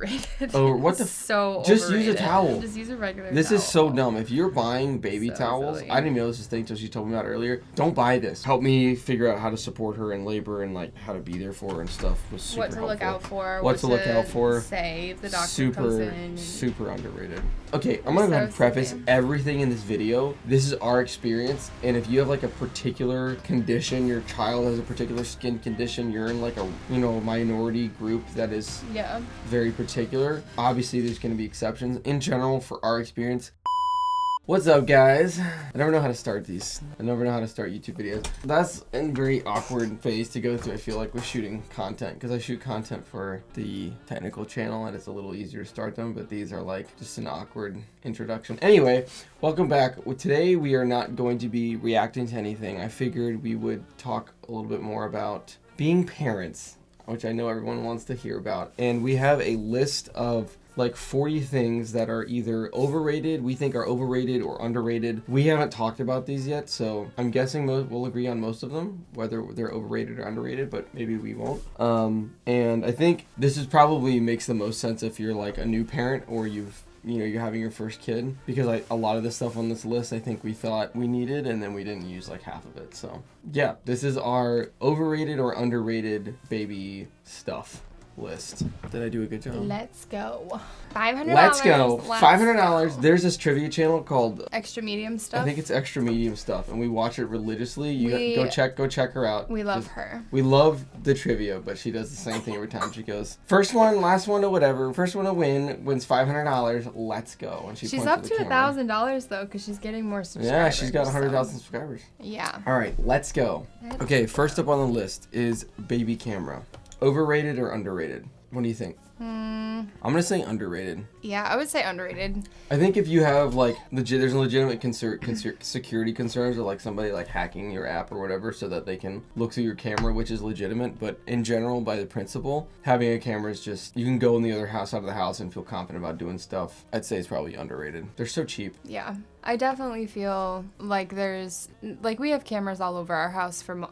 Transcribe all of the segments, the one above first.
overrated. Oh, what the? So just overrated. use a towel. Just use a regular This towel. is so dumb. If you're buying baby So towels, silly. I didn't know this was a thing until she told me about it earlier. Don't buy this. Help me figure out how to support her in labor and like how to be there for her and stuff. Was super what to helpful. look out for. What to look out for. Say if the doctor comes in. Super underrated. Okay, I'm gonna go ahead and preface silly. everything in this video. This is our experience, and if you have like a particular condition, your child has a particular skin condition, you're in like a minority group that is very particular. Obviously, there's gonna be exceptions. In general, for our experience. What's up, guys? I never know how to start these. I never know how to start YouTube videos. That's a very awkward phase to go through, I feel like, with shooting content. Because I shoot content for the technical channel, and it's a little easier to start them. But these are like just an awkward introduction. Anyway, welcome back. Today, we are not going to be reacting to anything. I figured we would talk a little bit more about being parents, which I know everyone wants to hear about. And we have a list of like 40 things that are either overrated, we think are overrated, or underrated. We haven't talked about these yet, so I'm guessing we'll agree on most of them, whether they're overrated or underrated, but maybe we won't. And I think this is probably makes the most sense if you're like a new parent or you're having your first kid, because a lot of the stuff on this list I think we thought we needed, and then we didn't use like half of it. So yeah, this is our overrated or underrated baby stuff list. Did I do a good job? Let's go. $500. Let's go. $500. There's this trivia channel called Extra Medium Stuff. I think it's Extra Medium Stuff, and we watch it religiously. Go check her out. We love her. We love the trivia, but she does the same thing every time. She goes, first one, last one, or whatever. First one to wins $500. Let's go. And she's up to $1,000 though, because she's getting more subscribers. Yeah, she's got 100,000 subscribers. Yeah. All right, let's go. Okay, first up on the list is baby camera. Overrated or underrated? What do you think? I'm gonna say underrated. Yeah, I would say underrated. I think if you have like there's legitimate security concerns of like somebody like hacking your app or whatever so that they can look through your camera, which is legitimate. But in general, by the principle, having a camera is just, you can go in the other side of the house and feel confident about doing stuff. I'd say it's probably underrated. They're so cheap. Yeah. I definitely feel like we have cameras all over our house for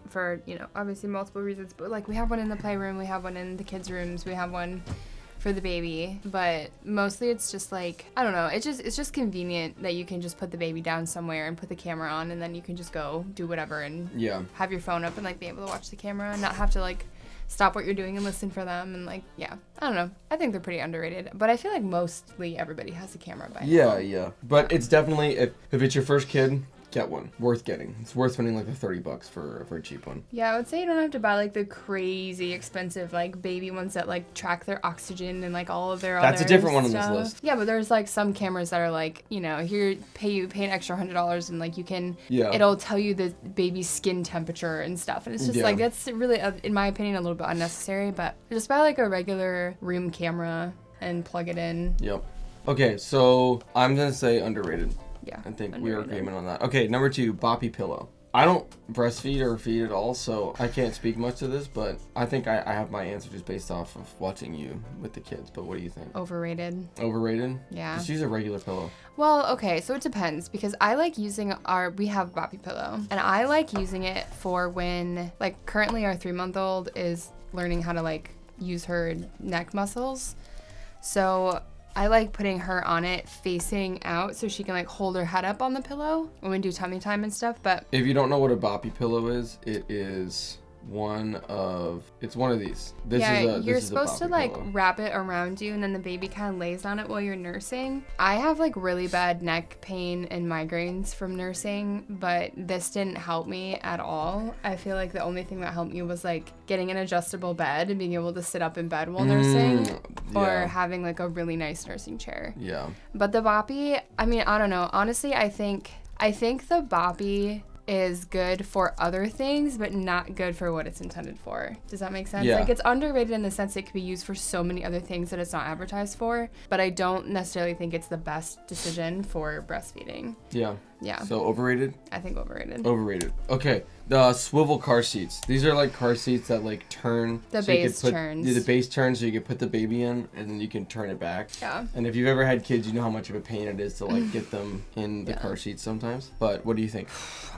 obviously multiple reasons, but like we have one in the playroom, we have one in the kids' rooms, we have one for the baby, but mostly it's just like, I don't know, it's just convenient that you can just put the baby down somewhere and put the camera on, and then you can just go do whatever and have your phone up and like be able to watch the camera and not have to like stop what you're doing and listen for them, and like, yeah, I don't know. I think they're pretty underrated, but I feel like mostly everybody has a camera by now. Yeah. But it's definitely, if it's your first kid, get one. Worth getting. It's worth spending like the $30 for a cheap one. Yeah, I would say you don't have to buy like the crazy expensive like baby ones that like track their oxygen and like all of their That's a different one on this list. Yeah, but there's like some cameras that are like, here, pay an extra $100 and like you can, it'll tell you the baby's skin temperature and stuff. And it's just like, that's really, in my opinion, a little bit unnecessary, but just buy like a regular room camera and plug it in. Yep. Okay, so I'm going to say underrated. Yeah. I think we are agreement on that. Okay, number 2, boppy pillow. I don't breastfeed or feed at all, so I can't speak much to this, but I think I have my answer just based off of watching you with the kids. But what do you think? Overrated. Overrated? Yeah. Just use a regular pillow. Well, okay, so it depends, because I like using we have boppy pillow, and I like using it for when, like, currently our 3-month-old is learning how to like use her neck muscles. So I like putting her on it facing out so she can like hold her head up on the pillow when we do tummy time and stuff. But if you don't know what a boppy pillow is, it's one of these. You're supposed to like pillow. wrap it around you, and then the baby kind of lays on it while you're nursing. I have like really bad neck pain and migraines from nursing, but this didn't help me at all. I feel like the only thing that helped me was like getting an adjustable bed and being able to sit up in bed while nursing, or having like a really nice nursing chair. Yeah. But the boppy, I mean, I don't know. Honestly, I think the boppy is good for other things, but not good for what it's intended for. Does that make sense? Yeah. Like, it's underrated in the sense it could be used for so many other things that it's not advertised for, but I don't necessarily think it's the best decision for breastfeeding. Yeah. Yeah. So overrated? I think overrated. Overrated. Okay. The swivel car seats. These are like car seats that like turn. The base turns. Yeah, the base turns so you can put the baby in and then you can turn it back. Yeah. And if you've ever had kids, you know how much of a pain it is to like get them in the car seats sometimes. But what do you think?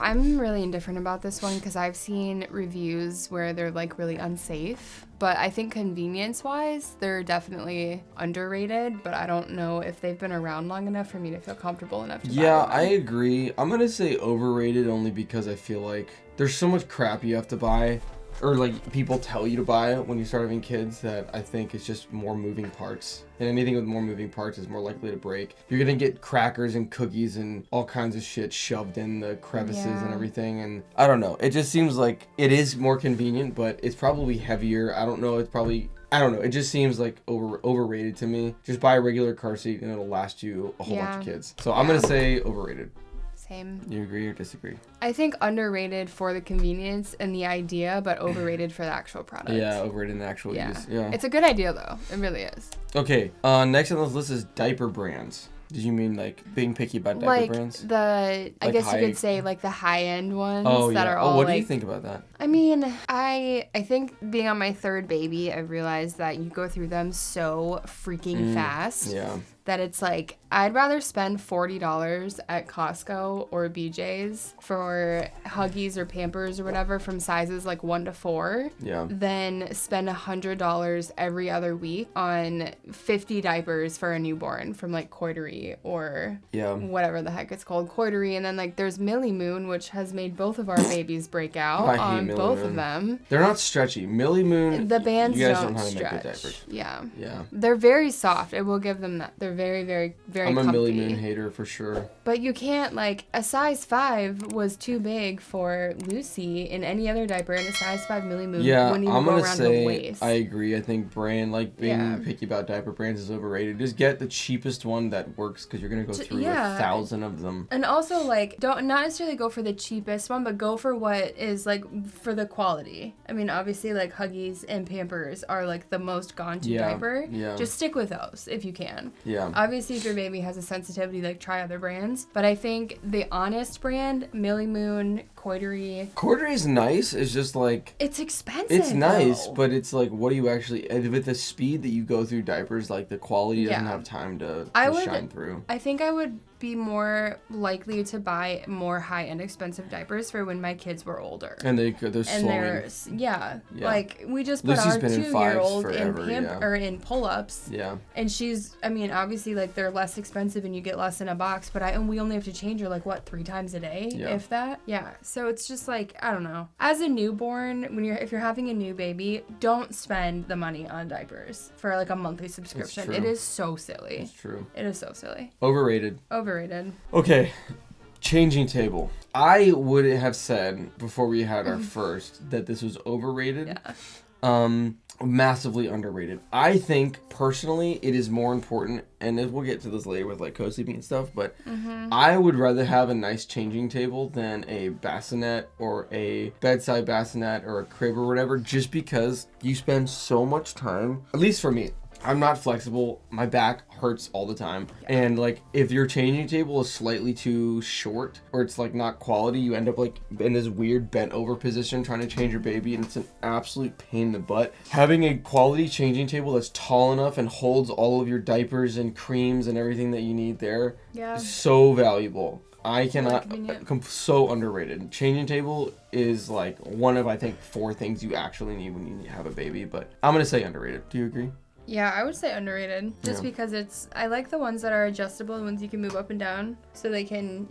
I'm really indifferent about this one because I've seen reviews where they're like really unsafe. But I think convenience-wise, they're definitely underrated, but I don't know if they've been around long enough for me to feel comfortable enough to buy them. I agree. I'm going to say overrated only because I feel like there's so much crap you have to buy, or like people tell you to buy when you start having kids, that I think it's just more moving parts. And anything with more moving parts is more likely to break. You're going to get crackers and cookies and all kinds of shit shoved in the crevices and everything. And I don't know. It just seems like it is more convenient, but it's probably heavier. I don't know. It just seems like overrated to me. Just buy a regular car seat and it'll last you a whole bunch of kids. So I'm going to say overrated. Same. You agree or disagree? I think underrated for the convenience and the idea, but overrated for the actual product. Yeah, overrated in the actual use. Yeah. It's a good idea, though. It really is. Okay. Next on this list is diaper brands. Did you mean like being picky about diaper brands? I guess you could say like the high-end ones that are all what do you think about that? I mean, I think being on my third baby, I realized that you go through them so freaking fast. Yeah. That it's like, I'd rather spend $40 at Costco or BJ's for Huggies or Pampers or whatever from sizes like 1 to 4 than spend $100 every other week on 50 diapers for a newborn from like Coiterie or whatever the heck it's called, Coiterie. And then like there's Millie Moon, which has made both of our babies break out on both of them. They're not stretchy. Millie Moon, the bands you guys don't know how to stretch. make good diapers. Yeah. They're very soft. I will give them that. They're very, very, very I'm a comfy. Millie Moon hater for sure. But you can't, like, a size 5 was too big for Lucy in any other diaper, and a size 5 Millie Moon wouldn't even go around the waist. I agree. I think being picky about diaper brands is overrated. Just get the cheapest one that works, because you're going to go through 1,000 of them. And also, like, don't not necessarily go for the cheapest one, but go for what is, like, for the quality. I mean, obviously, like, Huggies and Pampers are, like, the most gone-to diaper. Yeah. Just stick with those if you can. Yeah. Obviously, if your baby has a sensitivity, like, try other brands. But I think the honest brand, Millie Moon, Coiterie. Coiterie is nice. It's just like... It's expensive, It's nice, but it's like, what do you actually... With the speed that you go through diapers, like, the quality doesn't have time to shine through. I think I would be more likely to buy more high-end expensive diapers for when my kids were older. And they're slowing. Like, we just put Lucy's our been 2-year-old in in pull-ups. Yeah. And she's, I mean, obviously, like, they're less expensive and you get less in a box, but we only have to change her, like, 3 times a day, if that? Yeah. So it's just like, I don't know. As a newborn, if you're having a new baby, don't spend the money on diapers for, like, a monthly subscription. It is so silly. It's true. It is so silly. Overrated. Okay. Changing table. I would have said before we had our first that this was overrated. Massively underrated. I think personally it is more important, and we'll get to this later with like co-sleeping and stuff, but I would rather have a nice changing table than a bassinet or a bedside bassinet or a crib or whatever, just because you spend so much time, at least for me. I'm not flexible. My back hurts all the time. And like, if your changing table is slightly too short or it's like not quality, you end up like in this weird bent over position trying to change your baby, and it's an absolute pain in the butt. Having a quality changing table that's tall enough and holds all of your diapers and creams and everything that you need there is so valuable. I cannot, so underrated. Changing table is like one of, I think, 4 things you actually need when you have a baby, but I'm going to say underrated. Do you agree? Yeah, I would say underrated, just because I like the ones that are adjustable, the ones you can move up and down, so they can,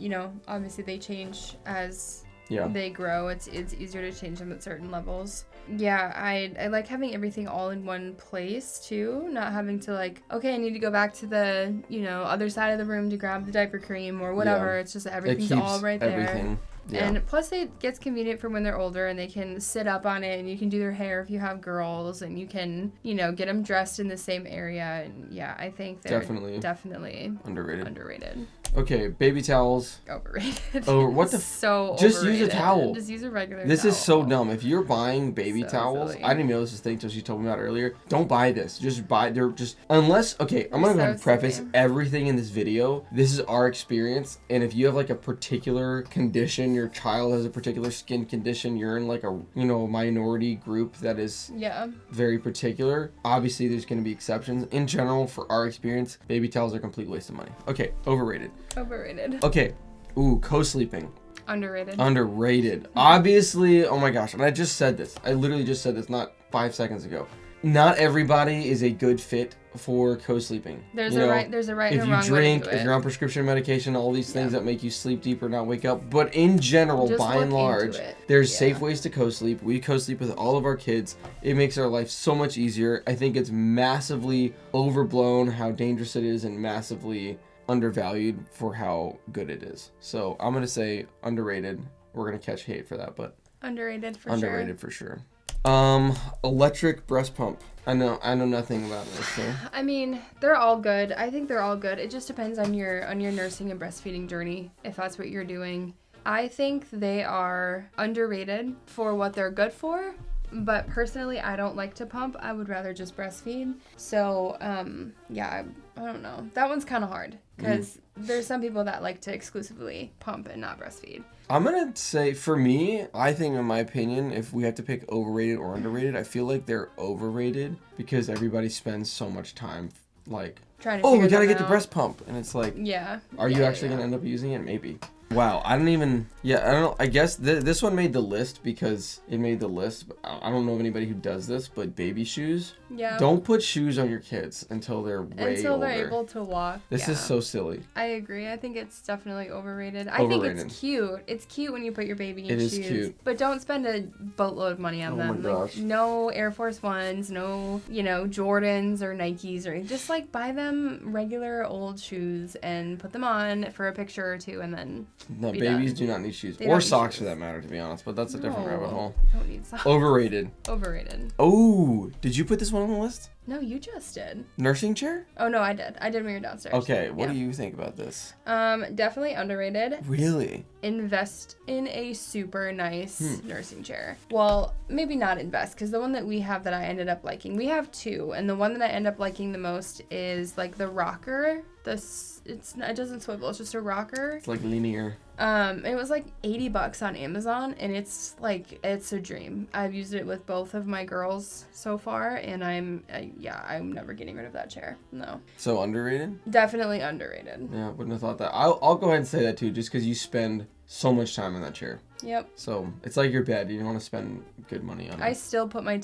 obviously they change as they grow. It's easier to change them at certain levels. Yeah, I like having everything all in one place, too, not having to, like, okay, I need to go back to the, other side of the room to grab the diaper cream or whatever. It's just everything's all right there. Yeah. And plus it gets convenient for when they're older and they can sit up on it, and you can do their hair if you have girls, and you can, get them dressed in the same area. And I think they're definitely underrated. Okay, baby towels. Overrated. Oh, what the? So just overrated. Use a towel. Just use a regular towel. This is so dumb. If you're buying baby towels, silly. I didn't even know this was a thing until she told me about it earlier. Don't buy this. Just buy. They're just unless. Okay, I'm gonna go ahead and preface everything in this video. This is our experience, and if you have like a particular condition, your child has a particular skin condition, you're in like a minority group that is very particular. Obviously, there's gonna be exceptions. In general, for our experience, baby towels are a complete waste of money. Okay, overrated. Okay. Ooh, co-sleeping. Underrated. Obviously, oh my gosh, and I just said this. I literally just said this not 5 seconds ago. not everybody is a good fit for co-sleeping. There's a right and a wrong way to do it. If you drink, if you're on prescription medication, all these things that make you sleep deeper, not wake up. But in general, just by and large, there's safe ways to co-sleep. We co-sleep with all of our kids. It makes our life so much easier. I think it's massively overblown how dangerous it is and massively undervalued for how good it is. So I'm going to say underrated. We're going to catch hate for that, but underrated for sure. Electric breast pump. I know nothing about this. So. I mean, they're all good. I think they're all good. It just depends on your nursing and breastfeeding journey, if that's what you're doing. I think they are underrated for what they're good for, but personally, I don't like to pump. I would rather just breastfeed. So, yeah, I don't know. That one's kind of hard because there's some people that like to exclusively pump and not breastfeed. I'm going to say, for me, I think, in my opinion, if we have to pick overrated or underrated, I feel like they're overrated because everybody spends so much time, like, trying to we got to get the breast pump. And it's like, yeah. Are you actually going to end up using it? Maybe. Wow, I don't know. I guess this one made the list because it made the list. But I don't know of anybody who does this, but baby shoes. Yeah. Don't put shoes on your kids until they're older. Until they're able to walk. This is so silly. I agree. I think it's definitely overrated. I think it's cute. It's cute when you put your baby in shoes. It is cute. But don't spend a boatload of money on them. My gosh. Like, no Air Force Ones, no, Jordans or Nikes or just like buy them regular old shoes and put them on for a picture or two and then no, babies do not need shoes. Or socks for that matter, to be honest. But that's a different rabbit hole. Don't need socks. Overrated. Oh, did you put this one on the list? No, you just did. Nursing chair? Oh, no, I did. I did when you were downstairs. Okay, what do you think about this? Definitely underrated. Really? Invest in a super nice nursing chair. Well, maybe not invest, because the one that we have that I ended up liking, we have two, and the one that I end up liking the most is like the rocker. It doesn't swivel, it's just a rocker. It's like linear. It was like $80 on Amazon, and it's a dream. I've used it with both of my girls so far, and I'm never getting rid of that chair. No. So underrated? Definitely underrated. Yeah, wouldn't have thought that. I'll go ahead and say that too, just because you spend so much time in that chair. Yep. So it's like your bed. You don't want to spend good money on it. I still put my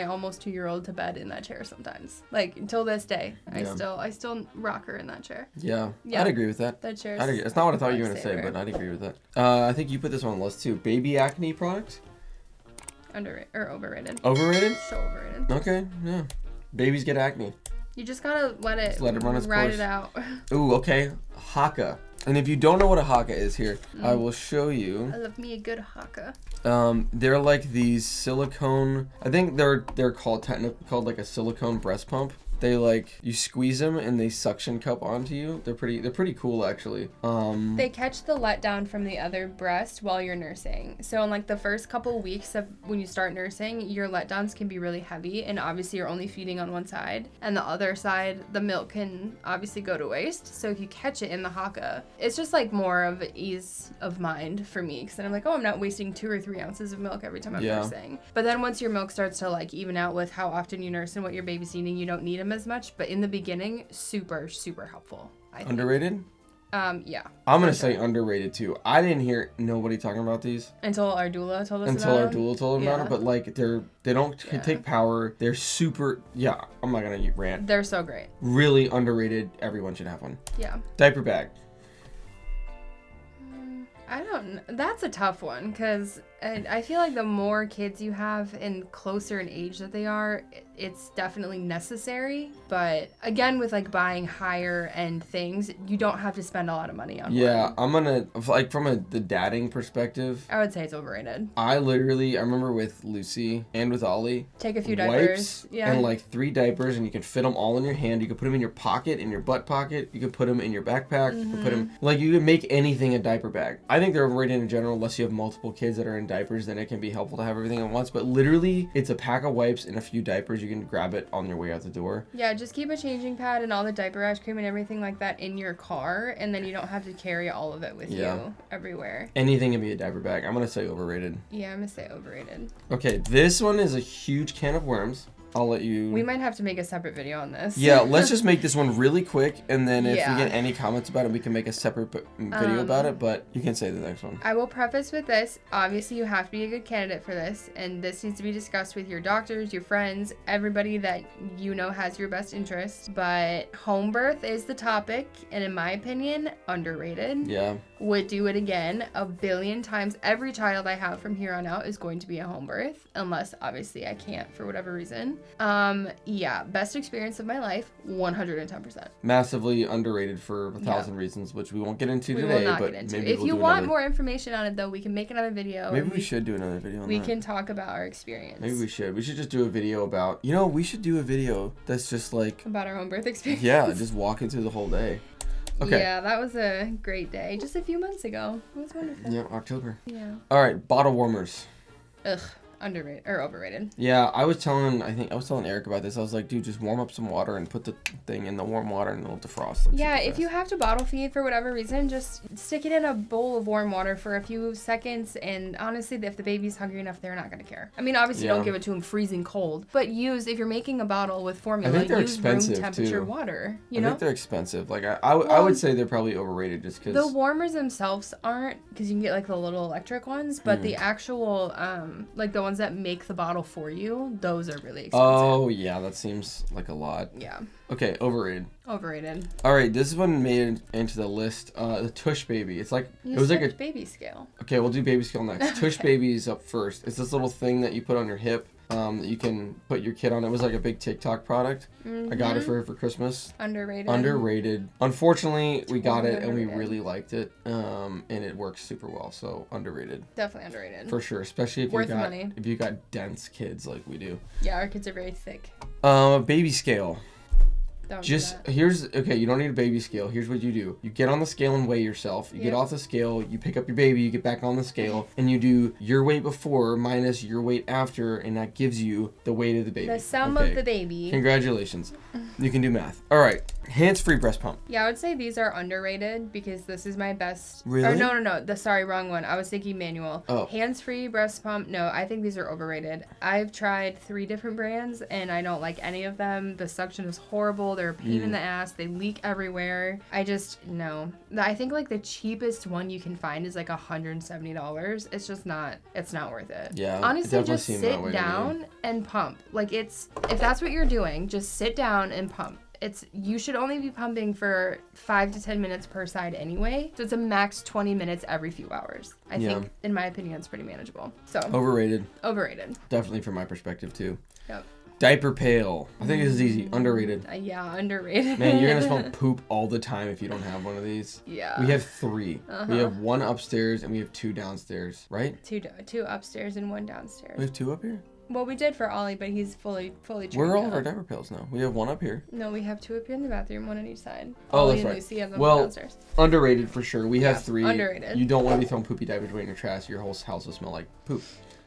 almost 2-year-old to bed in that chair sometimes. Like until this day, yeah. I still rock her in that chair. Yeah. I'd agree with that. That chair. It's not what I thought you were gonna say, but I'd agree with that. I think you put this on the list too. Baby acne products. Underrated or overrated? Overrated. So overrated. Okay. Yeah. Babies get acne. You just gotta let it run its ride course. It out. Ooh. Okay. Haka. And if you don't know what a haka is here, I will show you. I love me a good haka. They're like these silicone. I think they're technically called like a silicone breast pump. They you squeeze them and they suction cup onto you. They're pretty cool actually. They catch the letdown from the other breast while you're nursing. So in the first couple weeks of when you start nursing, your letdowns can be really heavy, and obviously you're only feeding on one side, and the other side the milk can obviously go to waste. So if you catch it in the haka, it's just more of ease of mind for me, because then I'm I'm not wasting 2 or 3 ounces of milk every time I'm nursing. But then once your milk starts to even out with how often you nurse and what your baby's eating, you don't need them as much, but in the beginning, super helpful. I think. Underrated? Yeah. I'm gonna say underrated too. I didn't hear nobody talking about these until our doula told us. Until our doula told them about it, but they don't take power. They're super. Yeah, I'm not gonna rant. They're so great. Really underrated. Everyone should have one. Yeah. Diaper bag. I don't know. That's a tough one because I feel like the more kids you have and closer in age that they are, it's definitely necessary. But again, with buying higher end things, you don't have to spend a lot of money on one. I'm gonna from the dadding perspective, I would say it's overrated. I remember with Lucy and with Ollie, take a few diapers, and 3 diapers, and you can fit them all in your hand. You can put them in your pocket, in your butt pocket. You can put them in your backpack. You can put them you can make anything a diaper bag. I think they're overrated in general, unless you have multiple kids that are in diapers, then it can be helpful to have everything at once. But literally, it's a pack of wipes and a few diapers. You can grab it on your way out the door. Yeah, just keep a changing pad and all the diaper rash cream and everything like that in your car, and then you don't have to carry all of it with you everywhere. Anything can be a diaper bag. I'm gonna say overrated. Yeah, I'm gonna say overrated. Okay, this one is a huge can of worms. I'll let you. We might have to make a separate video on this. Yeah, let's just make this one really quick, and then if we get any comments about it, we can make a separate video about it, but you can say the next one. I will preface with this. Obviously, you have to be a good candidate for this, and this needs to be discussed with your doctors, your friends, everybody that you know has your best interest. But home birth is the topic, and in my opinion, underrated. Yeah. Would do it again 1 billion times. Every child I have from here on out is going to be a home birth, unless obviously I can't for whatever reason. Yeah, best experience of my life, 110%. Massively underrated for 1,000 reasons, which we won't get into today. But maybe if you want more information on it, though, we can make another video. Maybe we should do another video on that. We can talk about our experience. Maybe we should. We should just do a video about, we should do a video that's just like... about our home birth experience. Yeah, just walking through the whole day. Okay. Yeah, that was a great day. Just a few months ago. It was wonderful. Yeah, October. Yeah. All right, bottle warmers. Ugh. Underrated or overrated. Yeah, I was telling Eric about this. I was like, dude, just warm up some water and put the thing in the warm water and it'll defrost. Like, yeah, if you have to bottle feed for whatever reason, just stick it in a bowl of warm water for a few seconds. And honestly, if the baby's hungry enough, they're not going to care. I mean, obviously, don't give it to them freezing cold, but if you're making a bottle with formula, use room temperature water. I think they're expensive. Like I would say they're probably overrated just because the warmers themselves aren't, because you can get like the little electric ones, but the actual like the ones that make the bottle for you, those are really expensive. Oh yeah, that seems like a lot. Yeah. Okay, overrated. Overrated. All right, this one made it into the list. The Tush Baby. It's like it was like a baby scale. Okay, we'll do baby scale next. Tush Baby is up first. It's this little thing that you put on your hip. That you can put your kid on. It was like a big TikTok product. I got it for her for Christmas. Underrated. Unfortunately, we got it and we really liked it. And it works super well. So underrated. Definitely underrated. For sure, especially if you got dense kids like we do. Yeah, our kids are very thick. Baby scale. You don't need a baby scale. Here's what you do. You get on the scale and weigh yourself. You get off the scale, you pick up your baby, you get back on the scale, and you do your weight before minus your weight after, and that gives you the weight of the baby. The sum of the baby. Congratulations. You can do math. All right. Hands-free breast pump. Yeah, I would say these are underrated because this is my best. Really? Or no. Sorry, wrong one. I was thinking manual. Oh. Hands-free breast pump. No, I think these are overrated. I've tried 3 different brands and I don't like any of them. The suction is horrible. They're a pain in the ass. They leak everywhere. No. I think like the cheapest one you can find is like $170. It's just not. It's not worth it. Yeah. Honestly, just sit down and pump. Like if that's what you're doing, just sit down and pump. You should only be pumping for 5 to 10 minutes per side anyway. So it's a max 20 minutes every few hours. I think, in my opinion, it's pretty manageable. So overrated. Definitely from my perspective too. Yep. Diaper pail. I think this is easy. Underrated. Yeah, underrated. Man, you're gonna smell poop all the time if you don't have one of these. Yeah. We have 3. We have 1 upstairs and we have 2 downstairs, right? 2 upstairs and 1 downstairs. We have 2 up here? Well, we did for Ollie, but he's fully trained. Where are all of our diaper pails now? We have 1 up here. No, we have 2 up here in the bathroom, 1 on each side. Oh, Ollie that's right. And Lucy have them downstairs. Underrated for sure. We have 3. Underrated. You don't want to be throwing poopy diapers away in your trash. Your whole house will smell like poop.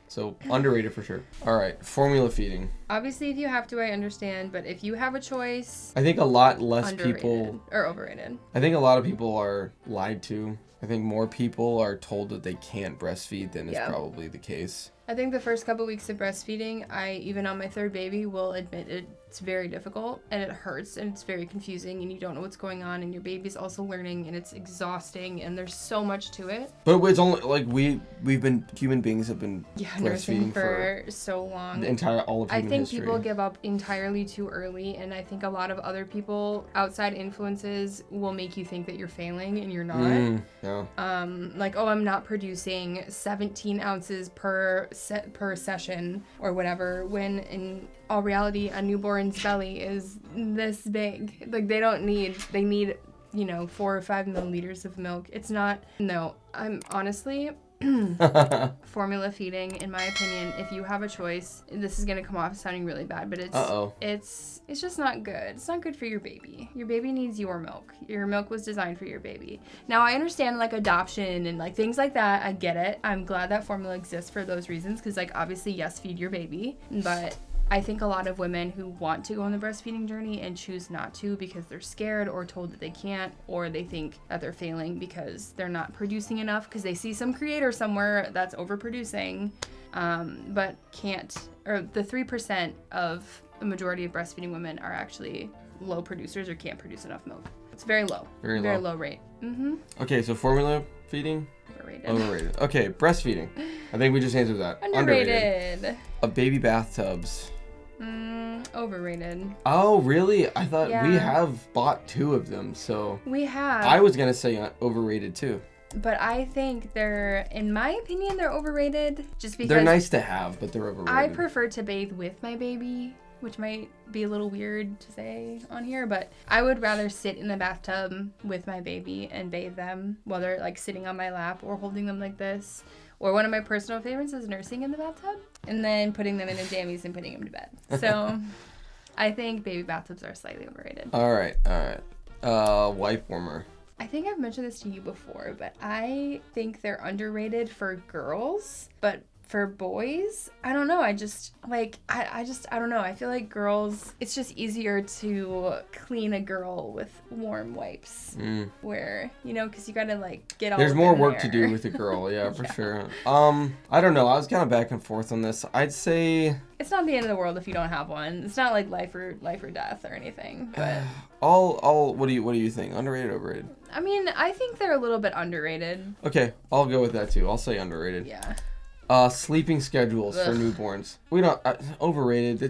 So underrated for sure. All right, formula feeding. Obviously, if you have to, I understand. But if you have a choice, I think a lot less people or overrated. I think a lot of people are lied to. I think more people are told that they can't breastfeed than is probably the case. I think the first couple weeks of breastfeeding, even on my 3rd baby, will admit it's very difficult and it hurts and it's very confusing and you don't know what's going on and your baby's also learning and it's exhausting and there's so much to it. But it's only like human beings have been breastfeeding for so long. The entire all of human history. I think people give up entirely too early, and I think a lot of other people, outside influences, will make you think that you're failing and you're not. Like, I'm not producing 17 ounces per session or whatever, when in all reality a newborn's belly is this big. Like they need 4 or 5 milliliters of milk. I'm honestly formula feeding, in my opinion, if you have a choice, this is gonna come off sounding really bad, but it's just not good. It's not good for your baby. Your baby needs your milk. Your milk was designed for your baby. Now I understand like adoption and like things like that. I get it. I'm glad that formula exists for those reasons, because like obviously yes, feed your baby, but I think a lot of women who want to go on the breastfeeding journey and choose not to because they're scared or told that they can't, or they think that they're failing because they're not producing enough because they see some creator somewhere that's overproducing, but can't, or the 3% of the majority of breastfeeding women are actually low producers or can't produce enough milk. It's very low. Very low rate. Mm-hmm. Okay, so formula feeding? Overrated. Okay, breastfeeding. I think we just answered that. Underrated. Baby bathtubs. Overrated. Oh, really? I thought we have bought 2 of them, so. We have. I was going to say overrated too. But I think in my opinion, they're overrated just because. They're nice to have, but they're overrated. I prefer to bathe with my baby, which might be a little weird to say on here, but I would rather sit in the bathtub with my baby and bathe them while they're like sitting on my lap or holding them like this. Or one of my personal favorites is nursing in the bathtub and then putting them in a jammies and putting them to bed. So I think baby bathtubs are slightly overrated. All right. Wipe warmer. I think I've mentioned this to you before, but I think they're underrated for girls, but for boys, I don't know. I don't know. I feel like girls, it's just easier to clean a girl with warm wipes. Where, because you gotta like get all. There's more work to do with a girl, yeah, for sure. I don't know. I was kind of back and forth on this. I'd say it's not the end of the world if you don't have one. It's not like life or death or anything. But what do you think? Underrated, overrated? I mean, I think they're a little bit underrated. Okay, I'll go with that too. I'll say underrated. Yeah. Sleeping schedules for newborns. We don't overrated.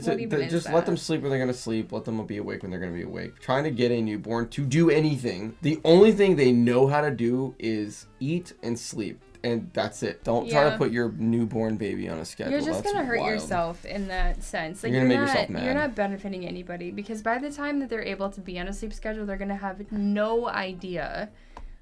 Just let them sleep when they're gonna sleep. Let them be awake when they're gonna be awake. Trying to get a newborn to do anything. The only thing they know how to do is eat and sleep. And that's it. Don't try to put your newborn baby on a schedule. You're just gonna hurt yourself in that sense. Like you're gonna make yourself mad. You're not benefiting anybody because by the time that they're able to be on a sleep schedule, they're gonna have no idea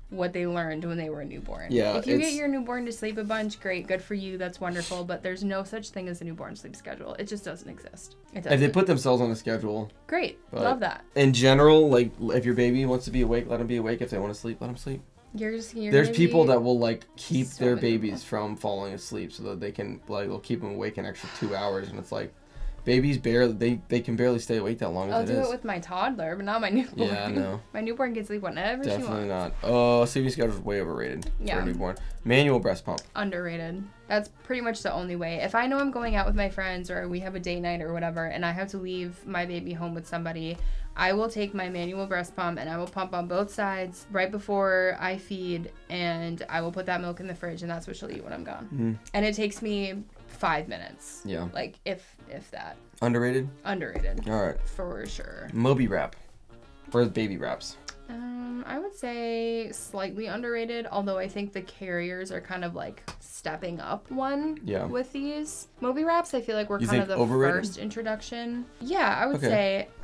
what they learned when they were a newborn. Yeah, if you get your newborn to sleep a bunch, great, good for you, that's wonderful, but there's no such thing as a newborn sleep schedule. It just doesn't exist. If they put themselves on a schedule. Great, love that. In general, like if your baby wants to be awake, let them be awake. If they want to sleep, let them sleep. There's people that will like keep their babies from falling asleep so that they can they'll keep them awake an extra 2 hours, and it's like babies they can barely stay awake that long I'll as it is. I'll do it with my toddler, but not my newborn. Yeah, no. My newborn can sleep whenever she wants. Definitely not. Sleeping schedule is way overrated for a newborn. Manual breast pump. Underrated. That's pretty much the only way. If I know I'm going out with my friends or we have a date night or whatever, and I have to leave my baby home with somebody, I will take my manual breast pump and I will pump on both sides right before I feed, and I will put that milk in the fridge, and that's what she'll eat when I'm gone. And it takes me 5 minutes. Yeah. Like if that. Underrated? Underrated. All right. For sure. Moby wrap. Where's baby wraps? I would say slightly underrated, although I think the carriers are kind of like stepping up with these. Moby wraps, I feel like were kind of the first introduction. Yeah, I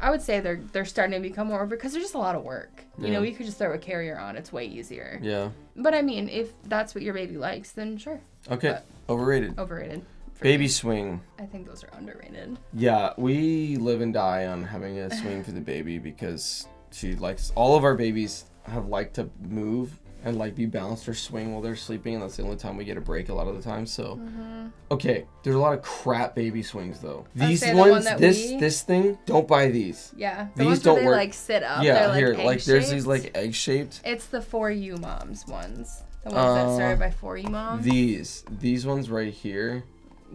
would say they're starting to become more over because there's just a lot of work. Yeah. You could just throw a carrier on, it's way easier. Yeah. But I mean, if that's what your baby likes, then sure. Okay. But overrated. Baby swing. I think those are underrated. Yeah, we live and die on having a swing for the baby because all of our babies have liked to move and like be balanced or swing while they're sleeping, and that's the only time we get a break a lot of the time. So okay, there's a lot of crap baby swings though. These ones, this thing, don't buy these. Yeah, these don't work. Like sit up. Yeah, they're, like there's these like egg shaped. It's the For You Moms ones, the ones that started by For You Moms. These ones right here.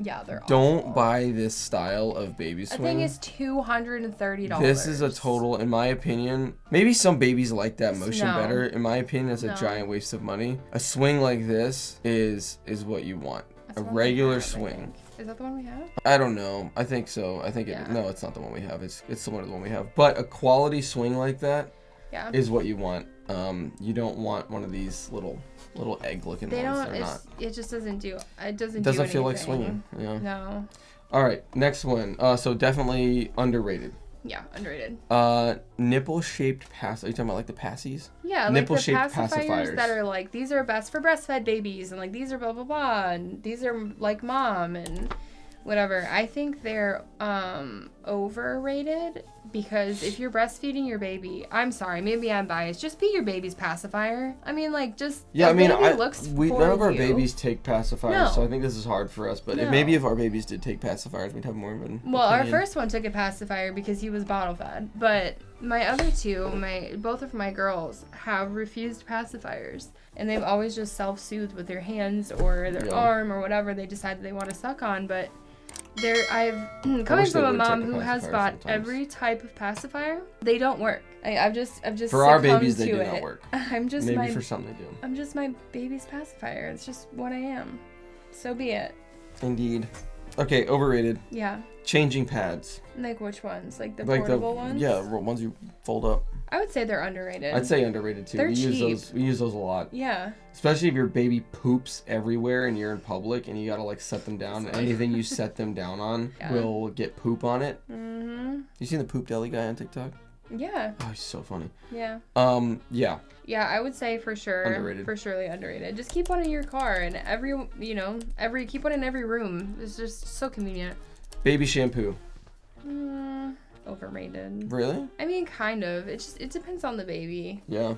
Yeah, they're Don't awful. buy this style of baby swing. I think it's $230. This is a total, in my opinion, maybe some babies like that motion better. In my opinion, it's a giant waste of money. A swing like this is what you want. A regular swing. Is that the one we have? I don't know. I think so. I think no, it's not the one we have. It's similar to the one we have. But a quality swing like that is what you want. You don't want one of these little egg-looking ones. They're not. It just doesn't do. It doesn't feel like swinging. Yeah. No. All right, next one. So definitely underrated. Yeah, underrated. Nipple-shaped Are you talking about like the passies? Yeah, nipple-shaped like the pacifiers that are like, these are best for breastfed babies, and like these are blah blah blah, and these are like mom and whatever. I think they're overrated because if you're breastfeeding your baby, I'm sorry, maybe I'm biased, just be your baby's pacifier. I mean, like, just none of our babies take pacifiers, so I think this is hard for us. But maybe if our babies did take pacifiers, we'd have more of an opinion. Our first one took a pacifier because he was bottle fed, but my other two, both of my girls have refused pacifiers, and they've always just self-soothed with their hands or their arm or whatever they decided they want to suck on. But Coming from a mom who has bought every type of pacifier, they don't work. I've just for our babies they do not work. Maybe for some they do. I'm just my baby's pacifier. It's just what I am. So be it. Indeed. Okay, overrated. Yeah. Changing pads. Like which ones? Like the portable ones? Yeah, ones you fold up. I would say they're underrated. I'd say underrated too. They're cheap. We use those a lot. Yeah. Especially if your baby poops everywhere and you're in public and you gotta like set them down. Anything you set them down on will get poop on it. Mm-hmm. You seen the Poop Deli guy on TikTok? Yeah. Oh, he's so funny. Yeah. Yeah. Yeah, I would say for sure. Underrated. For surely underrated. Just keep one in your car and keep one in every room. It's just so convenient. Baby shampoo. Overrated. Really? I mean, kind of. It depends on the baby. Yeah.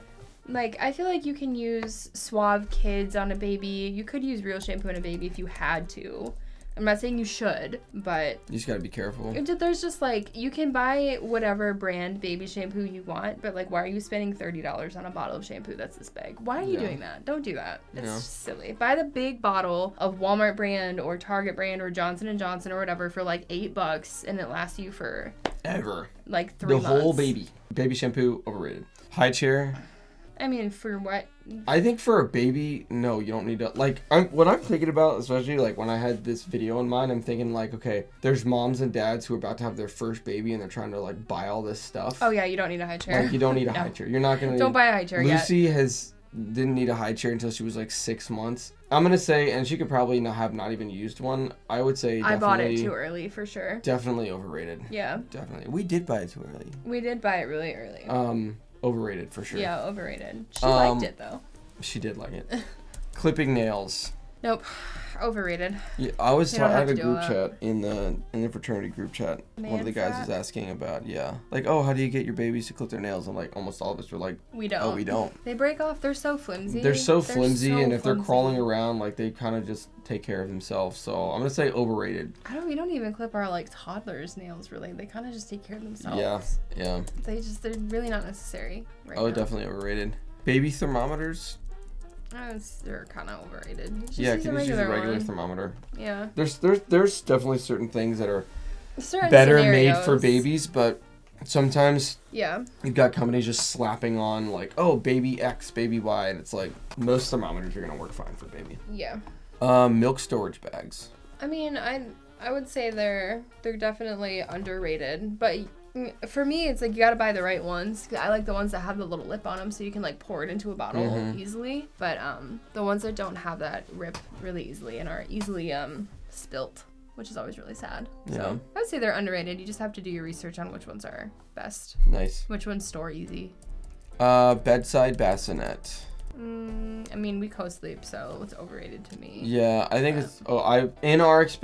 Like, I feel like you can use Suave Kids on a baby. You could use real shampoo on a baby if you had to. I'm not saying you should, but... You just gotta be careful. There's just, like, you can buy whatever brand baby shampoo you want, but, like, why are you spending $30 on a bottle of shampoo that's this big? Why are you doing that? Don't do that. It's just silly. Buy the big bottle of Walmart brand or Target brand or Johnson & Johnson or whatever for, like, $8, and it lasts you for... Ever. Like, 3 months. The whole baby. Baby shampoo, overrated. High chair. I mean, for what? I think for a baby, no, you don't need to. Like, what I'm thinking about, especially like when I had this video in mind, I'm thinking like, okay, there's moms and dads who are about to have their first baby and they're trying to like buy all this stuff. Oh yeah, you don't need a high chair. Like, you don't need a high chair. You're not gonna. Don't buy a high chair yet. Lucy didn't need a high chair until she was like 6 months. I'm gonna say, and she could probably not even used one. I would say I bought it too early for sure. Definitely overrated. Yeah. Definitely. We did buy it too early. We did buy it really early. Overrated for sure. Yeah, overrated. She liked it though. She did like it. Clipping nails. Nope. Overrated. Yeah, I had a group chat in the fraternity group chat. One of the guys was asking about, like, oh, how do you get your babies to clip their nails? And like almost all of us were like, we don't. Oh, we don't. They break off. They're so flimsy. And if they're crawling around, like they kind of just take care of themselves. So I'm gonna say overrated. We don't even clip our like toddlers' nails really. They kind of just take care of themselves. Yeah. They're really not necessary right now. Definitely overrated. Baby thermometers. They're kind of overrated. Yeah, can you just use a regular thermometer? Yeah. There's definitely certain things that are better made for babies, but sometimes you've got companies just slapping on like, oh, baby X, baby Y, and it's like most thermometers are gonna work fine for baby. Yeah. Milk storage bags. I mean, I would say they're definitely underrated, but for me, it's like you gotta buy the right ones. I like the ones that have the little lip on them, so you can like pour it into a bottle easily. But the ones that don't have that rip really easily and are easily spilt, which is always really sad. Yeah. So I would say they're underrated. You just have to do your research on which ones are best. Nice. Which ones store easy. Bedside bassinet. I mean, we co-sleep, so it's overrated to me. Yeah, I think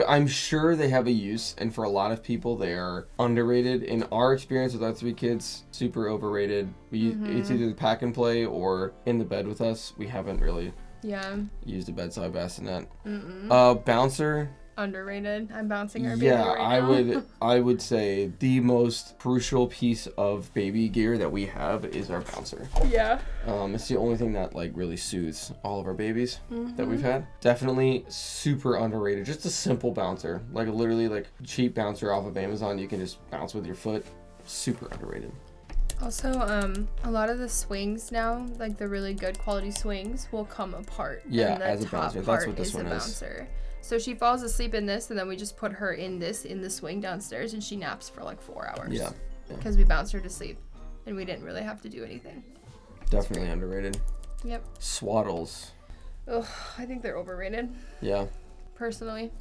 I'm sure they have a use, and for a lot of people, they are underrated. In our experience with our 3 kids, super overrated. It's either the pack and play or in the bed with us. We haven't really used a bedside bassinet. Bouncer. Underrated. I'm bouncing our baby right now. I would say the most crucial piece of baby gear that we have is our bouncer. Yeah. It's the only thing that like really soothes all of our babies that we've had. Definitely super underrated. Just a simple bouncer, like literally like cheap bouncer off of Amazon. You can just bounce with your foot. Super underrated. Also, a lot of the swings now, like the really good quality swings, will come apart. Yeah, and the as a top bouncer. Part That's what this one is. Bouncer. So she falls asleep in this, and then we just put her in the swing downstairs, and she naps for like 4 hours. Yeah. Because we bounced her to sleep, and we didn't really have to do anything. Definitely underrated. Yep. Swaddles. Ugh, I think they're overrated. Yeah. Personally.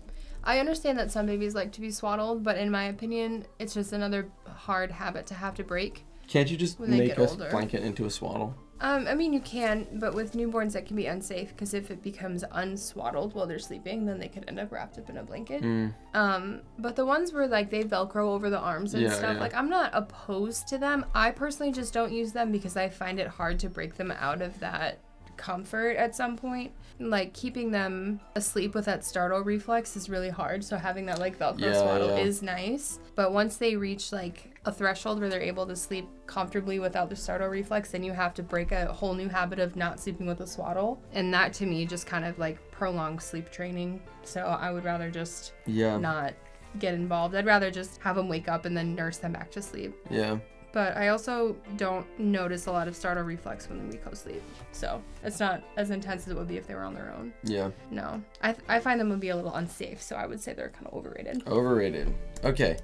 I understand that some babies like to be swaddled, but in my opinion, it's just another hard habit to have to break. Can't you just make a blanket into a swaddle? I mean, you can, but with newborns that can be unsafe because if it becomes unswaddled while they're sleeping, then they could end up wrapped up in a blanket. But the ones where like they Velcro over the arms and stuff, like I'm not opposed to them. I personally just don't use them because I find it hard to break them out of that comfort at some point. Like keeping them asleep with that startle reflex is really hard, so having that like Velcro swaddle is nice. But once they reach like a threshold where they're able to sleep comfortably without the startle reflex, then you have to break a whole new habit of not sleeping with a swaddle, and that to me just kind of like prolongs sleep training. So I would rather just not get involved. I'd rather just have them wake up and then nurse them back to sleep. Yeah. But I also don't notice a lot of startle reflex when we co-sleep. So it's not as intense as it would be if they were on their own. Yeah. No. I find them would be a little unsafe, so I would say they're kind of overrated. Overrated. Okay.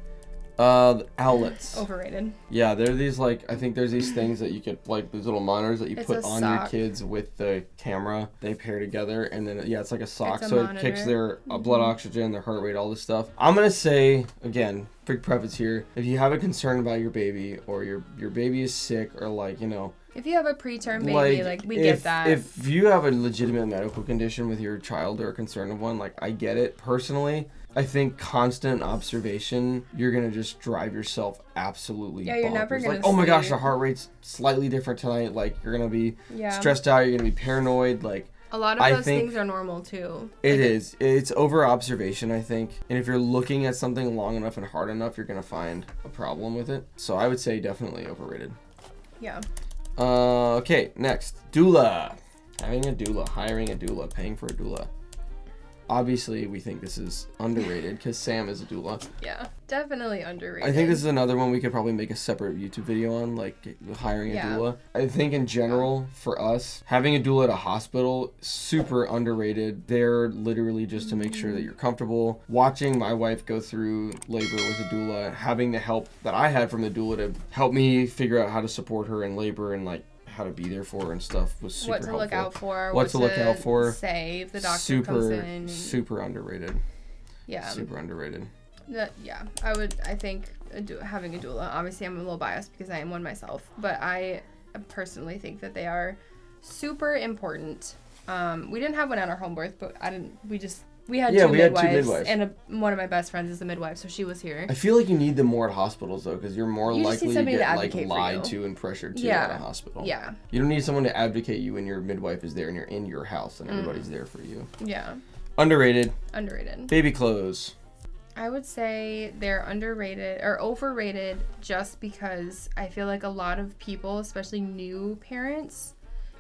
Owlets. Overrated. Yeah, they're these, like, I think there's these things that you could, like, these little monitors that you put on your kids with the camera. They pair together, and then, yeah, it's like a sock. It's a so monitor. It kicks their blood oxygen, their heart rate, all this stuff. I'm going to say, again, big preface here, if you have a concern about your baby, or your baby is sick, or, like, you know, if you have a preterm baby, like, we get that. If you have a legitimate medical condition with your child or a concern of one, like, I get it. Personally, I think constant observation, you're going to just drive yourself absolutely bonkers. Yeah, you're never going to oh my gosh, the heart rate's slightly different tonight. Like, you're going to be stressed out. You're going to be paranoid. Like, a lot of those things are normal, too. It is. It's over-observation, I think. And if you're looking at something long enough and hard enough, you're going to find a problem with it. So I would say definitely overrated. Yeah. Okay, next. Doula. Having a doula. Hiring a doula. Paying for a doula. Obviously, we think this is underrated because Sam is a doula. Yeah, definitely underrated. I think this is another one we could probably make a separate YouTube video on, like hiring a doula. I think in general, for us, having a doula at a hospital, super underrated. They're literally just to make sure that you're comfortable. Watching my wife go through labor with a doula, having the help that I had from the doula to help me figure out how to support her in labor and, like, how to be there for her and stuff was super helpful. What to look out for. What to look out for. Say if the doctor comes in. Super underrated. Yeah. Super underrated. Yeah. I think having a doula, obviously I'm a little biased because I am one myself, but I personally think that they are super important. We didn't have one at our home birth, but we had two midwives. And one of my best friends is a midwife, so she was here. I feel like you need them more at hospitals, though, because you're more likely to get, like, lied to and pressured to at a hospital. Yeah. You don't need someone to advocate you when your midwife is there and you're in your house and everybody's there for you. Yeah. Underrated. Baby clothes. I would say they're underrated or overrated just because I feel like a lot of people, especially new parents,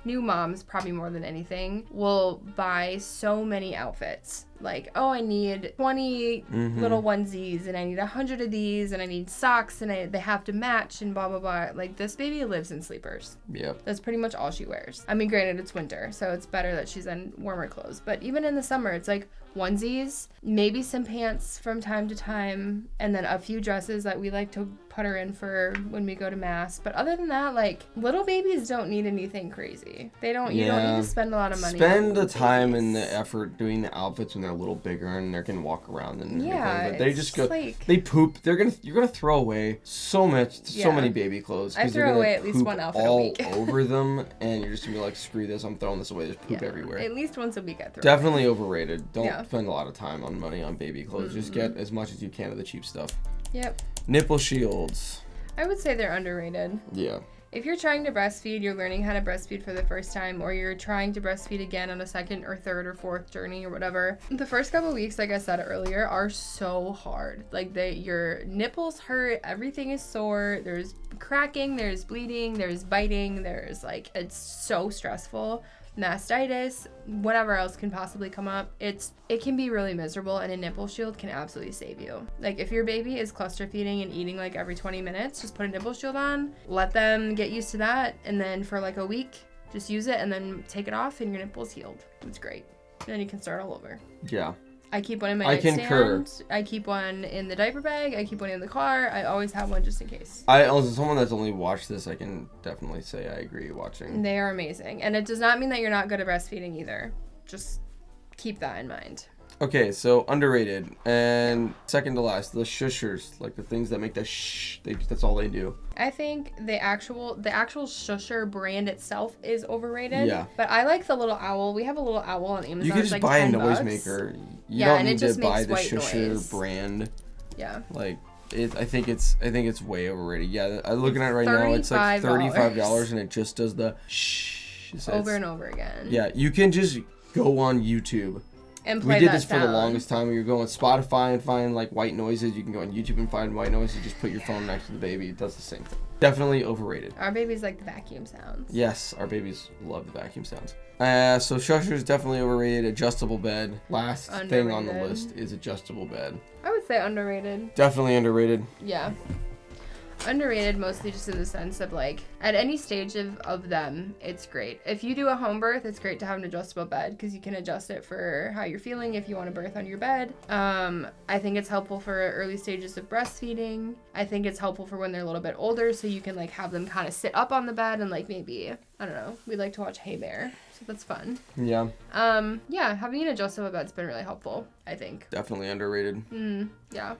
new moms probably more than anything, will buy so many outfits. Like, oh, I need 20 little onesies, and I need 100 of these, and I need socks, and they have to match, and blah, blah, blah. Like, this baby lives in sleepers. Yep. That's pretty much all she wears. I mean, granted, it's winter, so it's better that she's in warmer clothes. But even in the summer, it's like onesies, maybe some pants from time to time, and then a few dresses that we like to put her in for when we go to mass. But other than that, like, little babies don't need anything crazy. You don't need to spend a lot of money. Spend the time and the effort doing the outfits when they're a little bigger and they can walk around and everything. But they just go, like, they poop. You're gonna throw away so many baby clothes. I throw away at least one outfit a week. all over them, and you're just gonna be like, screw this, I'm throwing this away. There's poop everywhere. At least once a week I throw Definitely overrated. Don't spend a lot of time on money on baby clothes. Just get as much as you can of the cheap stuff. Yep. Nipple shields. I would say they're underrated. Yeah. If you're trying to breastfeed, you're learning how to breastfeed for the first time, or you're trying to breastfeed again on a second or third or fourth journey or whatever, the first couple weeks, like I said earlier, are so hard. Like, your nipples hurt, everything is sore, there's cracking, there's bleeding, there's biting, there's, like, it's so stressful. Mastitis, whatever else can possibly come up, it can be really miserable, and a nipple shield can absolutely save you. Like, if your baby is cluster feeding and eating like every 20 minutes, just put a nipple shield on, let them get used to that, and then for like a week, just use it and then take it off and your nipple's healed. It's great. And then you can start all over. Yeah. I keep one in my nightstand. I keep one in the diaper bag. I keep one in the car. I always have one just in case. As someone that's only watched this, I can definitely say I agree watching. They are amazing. And it does not mean that you're not good at breastfeeding either. Just keep that in mind. Okay, so underrated. And second to last, the shushers, like the things that make the shh, that's all they do. I think the actual shusher brand itself is overrated. Yeah. But I like the little owl. We have a little owl on Amazon. You can just like buy a $10. noisemaker. You don't need to buy the shusher noise. Brand. Yeah. Like, I think it's way overrated. Yeah, I'm looking at it right now. It's like $35, and it just does the shh over and over again. Yeah, you can just go on YouTube. And play we did that this for the longest time. When you're going Spotify and find like white noises, you can go on YouTube and find white noises. Just put your phone next to the baby. It does the same thing. Definitely overrated. Our babies like the vacuum sounds. Yes, our babies love the vacuum sounds. So shushers definitely overrated. Adjustable bed. Last thing on the list is adjustable bed. I would would say underrated. Definitely underrated. Yeah. Underrated mostly just in the sense of like at any stage of them it's great. If you do a home birth, it's great to have an adjustable bed because you can adjust it for how you're feeling if you want to birth on your bed. I think it's helpful for early stages of breastfeeding. I think it's helpful for when they're a little bit older so you can like have them kind of sit up on the bed and like maybe, I don't know, we like to watch Hey Bear, so that's fun. Yeah. Yeah, having an adjustable bed's been really helpful, I think. Definitely underrated. Yeah.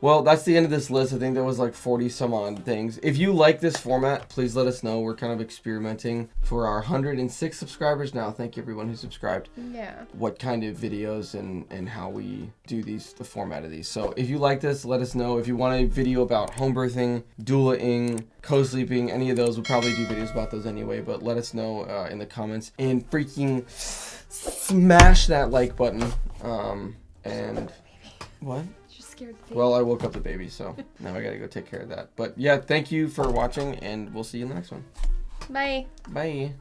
Well, that's the end of this list. I think there was like 40 some odd things. If you like this format, please let us know. We're kind of experimenting for our 106 subscribers now. Thank you everyone who subscribed. Yeah. What kind of videos and how we do these, the format of these. So if you like this, let us know. If you want a video about home birthing, doulaing, co-sleeping, any of those, we'll probably do videos about those anyway, but let us know in the comments. And freaking smash that like button. And what? Well, I woke up the baby, so now I gotta go take care of that. But yeah, thank you for watching, and we'll see you in the next one. Bye. Bye.